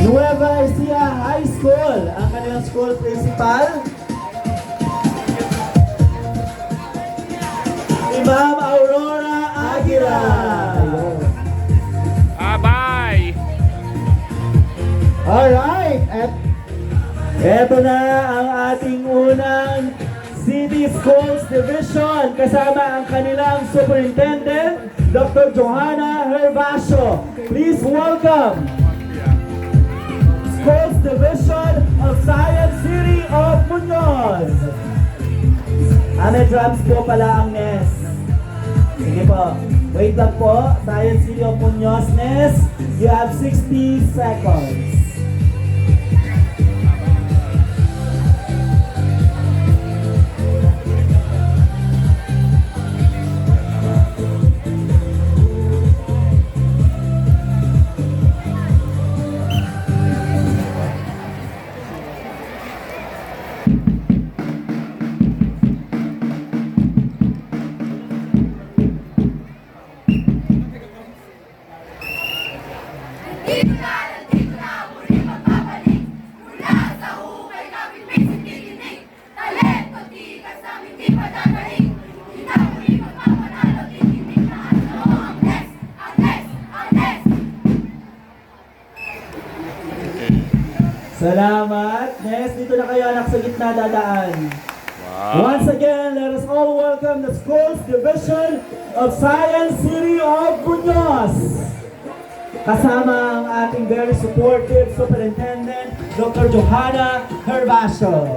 Nueva Ecija High School, ang kanilang school principal. Si Ma'am Aurora Aguila. Bye! Alright, at eto na ang ating unang City Schools Division kasama ang kanilang Superintendent, Dr. Johanna Herbacio. Please welcome Schools Division of Science City of Muñoz. May drums po pala ang NES. Sige po. Wait lang po. Science City of Muñoz, NES. You have 60 seconds. Dito na, muli magbabalik. Mula sa hukay namin may sindidinig. Talento, tikas namin di padadaling. Di na muli magpapanalo, titinig na ano. Ang NES, ang NES, ang NES. Salamat. Next, dito na kayo anak sa gitna dadaan. Once again, let us all welcome the Schools Division of Science City of Muñoz. Kasama ang ating very supportive Superintendent, Dr. Johanna Herbacio.